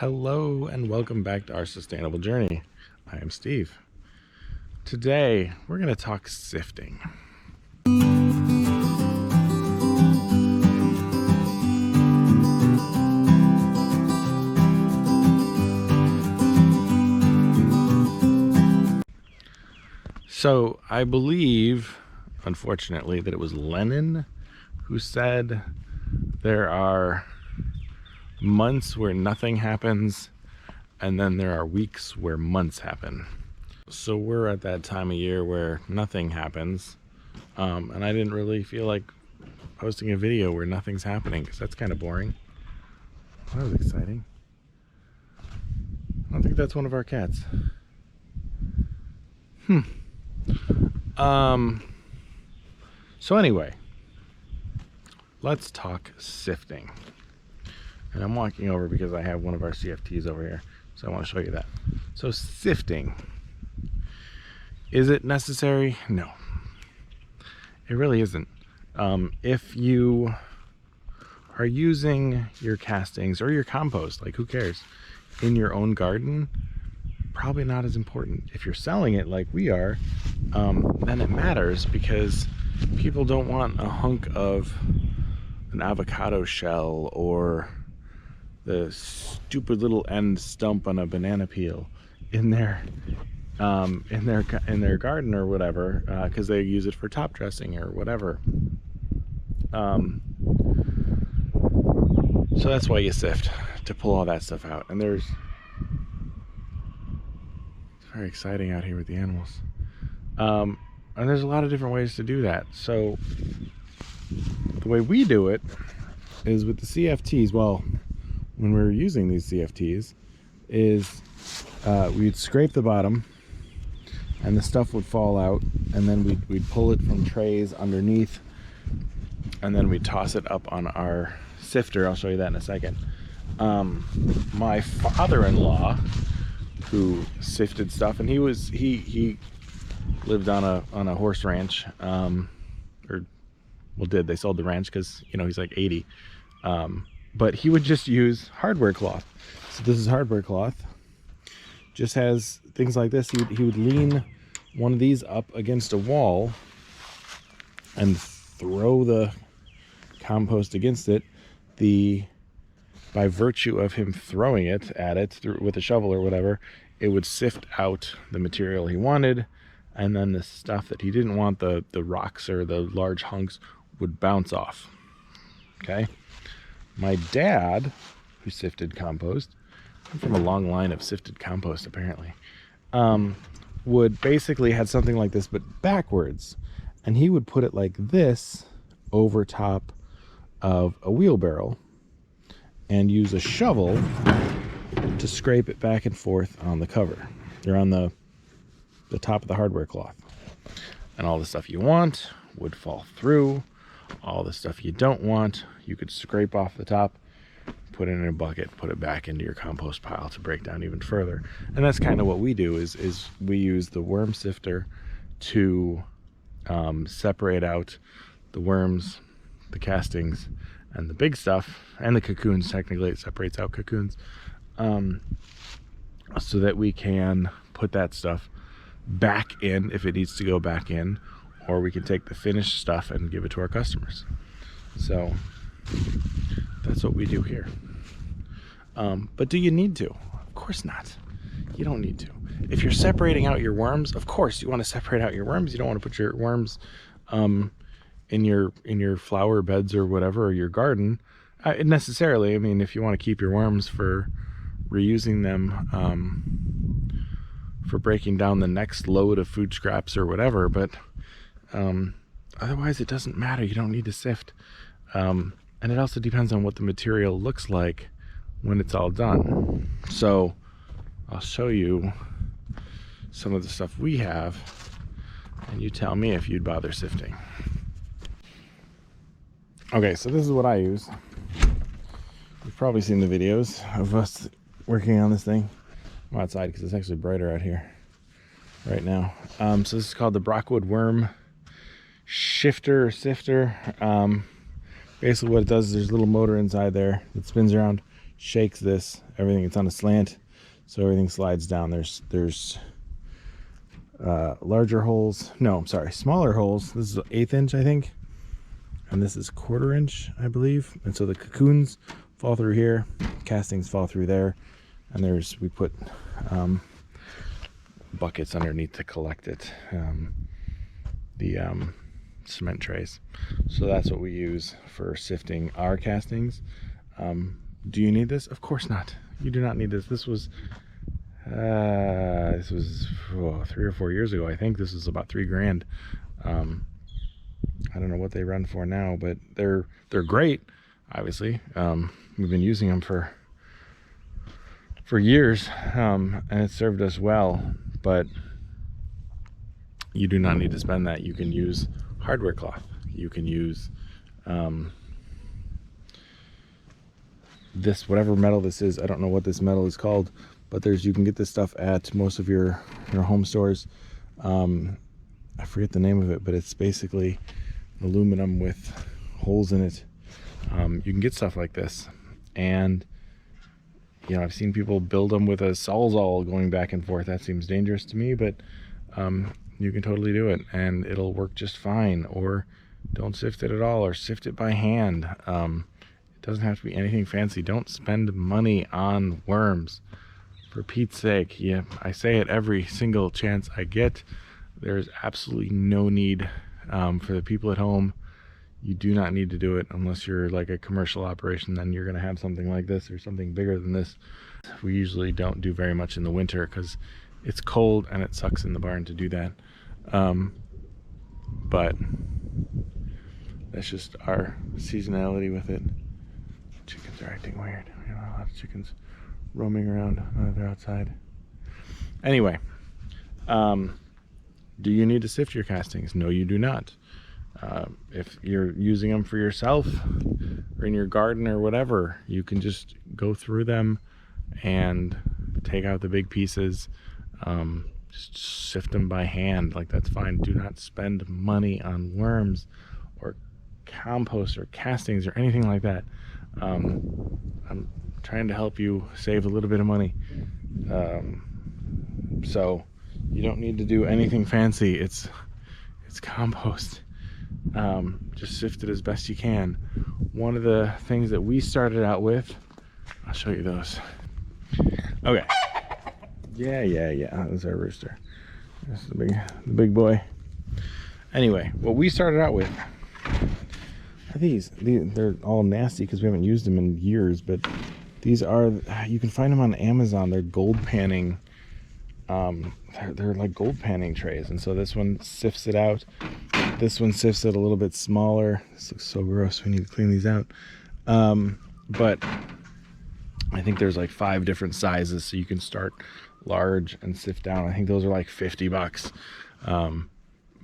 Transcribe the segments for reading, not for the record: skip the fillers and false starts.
Hello and welcome back to our sustainable journey. I am Steve. Today we're going to talk sifting. So I believe, unfortunately, that it was Lenin who said there are months where nothing happens, and then there are weeks where months happen. So we're at that time of year where nothing happens, and I didn't really feel like posting a video where nothing's happening because that's kind of boring. That was exciting. I don't think that's one of our cats. So anyway, let's talk sifting. And I'm walking over because I have one of our CFTs over here, so I want to show you that. So sifting, is it necessary? No, it really isn't. If you are using your castings or your compost, like who cares, in your own garden, probably not as important. If you're selling it like we are, then it matters, because people don't want a hunk of an avocado shell or the stupid little end stump on a banana peel in their garden or whatever, because they use it for top dressing or whatever. So that's why you sift, to pull all that stuff out. And it's very exciting out here with the animals. And there's a lot of different ways to do that. So the way we do it is with the CFTs. Well, when we were using these CFTs, is we'd scrape the bottom and the stuff would fall out, and then we'd pull it from trays underneath, and then we'd toss it up on our sifter. I'll show you that in a second. My father-in-law, who sifted stuff, and he lived on a horse ranch, they sold the ranch because, he's like 80. But he would just use hardware cloth. So this is hardware cloth. Just has things like this. He would lean one of these up against a wall and throw the compost against it. By virtue of him throwing it at it with a shovel or whatever, it would sift out the material he wanted, and then the stuff that he didn't want, the rocks or the large hunks, would bounce off. Okay? My dad, who sifted compost, I'm from a long line of sifted compost apparently, would basically had something like this but backwards, and he would put it like this over top of a wheelbarrow and use a shovel to scrape it back and forth on the cover. They're on the top of the hardware cloth, and all the stuff you want would fall through. All the stuff you don't want, you could scrape off the top, put it in a bucket, put it back into your compost pile to break down even further. And that's kind of what we do, is we use the worm sifter to separate out the worms, the castings, and the big stuff, and the cocoons. Technically, it separates out cocoons, so that we can put that stuff back in if it needs to go back in, or we can take the finished stuff and give it to our customers. So that's what we do here. But do you need to? Of course not. You don't need to. If you're separating out your worms, of course you want to separate out your worms. You don't want to put your worms in your flower beds or whatever, or your garden. Necessarily, I mean, if you want to keep your worms for reusing them, for breaking down the next load of food scraps or whatever, but otherwise it doesn't matter. You don't need to sift. And it also depends on what the material looks like when it's all done. So I'll show you some of the stuff we have, and you tell me if you'd bother sifting. Okay, so this is what I use. You've probably seen the videos of us working on this thing. I'm outside because it's actually brighter out here right now. So this is called the Rockwood Worm Shifter or Sifter. Basically what it does is there's a little motor inside there that spins around, shakes this, everything, it's on a slant, so everything slides down. There's larger holes, no, I'm sorry, smaller holes. This is 1/8 inch, I think, and this is 1/4 inch, I believe. And so the cocoons fall through here, castings fall through there, and we put buckets underneath to collect it, the cement trays. So that's what we use for sifting our castings. Do you need this? Of course not. You do not need this. This was 3 or 4 years ago, I think. This was about $3 grand. I don't know what they run for now, but they're great, obviously. We've been using them for years, and it served us well. But you do not need to spend that. You can use hardware cloth. You can use this, whatever metal this is. I don't know what this metal is called, but you can get this stuff at most of your home stores. I forget the name of it, but it's basically aluminum with holes in it. You can get stuff like this, and you know, I've seen people build them with a sawzall going back and forth. That seems dangerous to me, but you can totally do it, and it'll work just fine. Or don't sift it at all, or sift it by hand. It doesn't have to be anything fancy. Don't spend money on worms, for Pete's sake. Yeah, I say it every single chance I get. There's absolutely no need. For the people at home, you do not need to do it unless you're like a commercial operation. Then you're going to have something like this or something bigger than this. We usually don't do very much in the winter because it's cold and it sucks in the barn to do that. But that's just our seasonality with it. Chickens are acting weird. You know, a lot of chickens roaming around. They're outside. Anyway, do you need to sift your castings? No, you do not. If you're using them for yourself or in your garden or whatever, you can just go through them and take out the big pieces. Just sift them by hand. Like, that's fine. Do not spend money on worms or compost or castings or anything like that. I'm trying to help you save a little bit of money. So you don't need to do anything fancy. It's compost. Just sift it as best you can. One of the things that we started out with, I'll show you those. Okay. Yeah. That's our rooster. That's the big boy. Anyway, what we started out with are these. They're all nasty because we haven't used them in years, but these are, you can find them on Amazon. They're gold panning. They're like gold panning trays, and so this one sifts it out. This one sifts it a little bit smaller. This looks so gross. We need to clean these out. But I think there's like 5 different sizes, so you can start large and sift down. I think those are like $50. And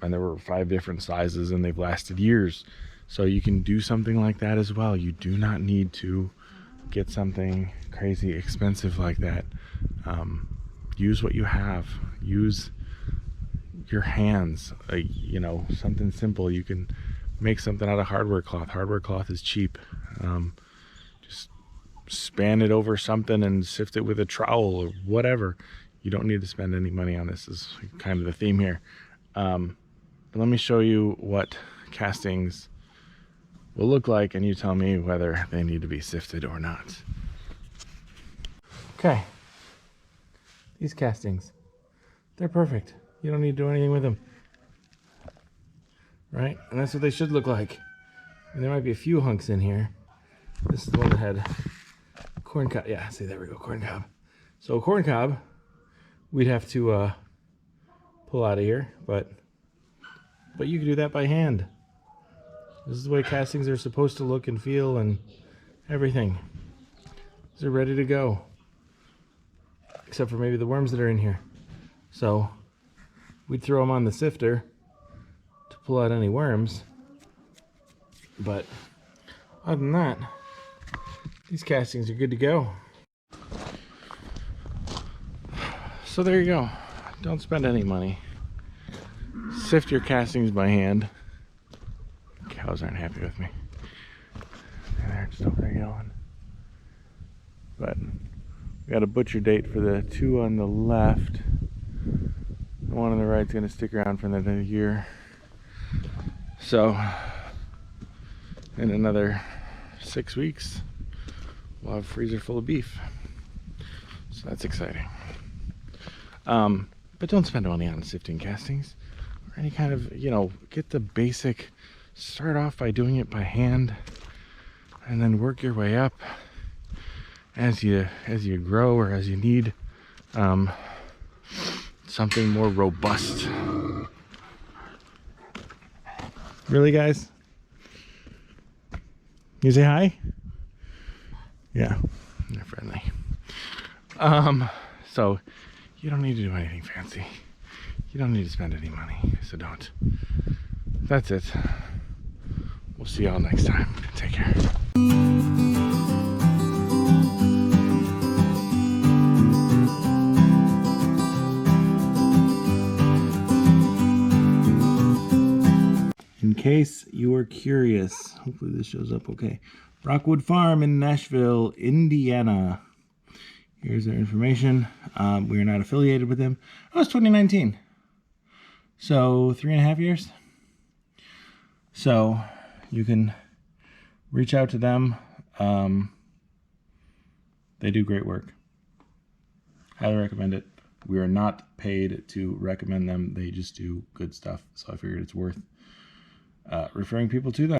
there were 5 different sizes, and they've lasted years. So you can do something like that as well. You do not need to get something crazy expensive like that. Use what you have. Use your hands. You know, something simple. You can make something out of hardware cloth. Hardware cloth is cheap. Just span it over something and sift it with a trowel or whatever. You don't need to spend any money on this. Is kind of the theme here. But let me show you what castings will look like, and you tell me whether they need to be sifted or not. Okay. These castings, they're perfect. You don't need to do anything with them. Right? And that's what they should look like. And there might be a few hunks in here. This is the one that had corn cob. Yeah, see, there we go, corn cob. So corn cob, we'd have to pull out of here, but you can do that by hand. This is the way castings are supposed to look and feel and everything. They're ready to go. Except for maybe the worms that are in here. So we'd throw them on the sifter to pull out any worms. But other than that, these castings are good to go. So there you go. Don't spend any money. Sift your castings by hand. Cows aren't happy with me. They're just over there yelling. But we got a butcher date for the 2 on the left. The one on the right is going to stick around for another year. So in another 6 weeks, we'll have a freezer full of beef. So that's exciting. But don't spend money on sifting castings or any kind of, get the basic. Start off by doing it by hand and then work your way up as you grow, or as you need something more robust. Really, guys? You say hi? Yeah, they're friendly. So you don't need to do anything fancy. You don't need to spend any money, so don't. That's it. We'll see y'all next time. Take care. In case you were curious, hopefully this shows up okay. Rockwood Farm in Nashville, Indiana. Here's their information. We are not affiliated with them. Oh, it's 2019. So 3.5 years. So you can reach out to them. They do great work. Highly recommend it. We are not paid to recommend them. They just do good stuff. So I figured it's worth referring people to them.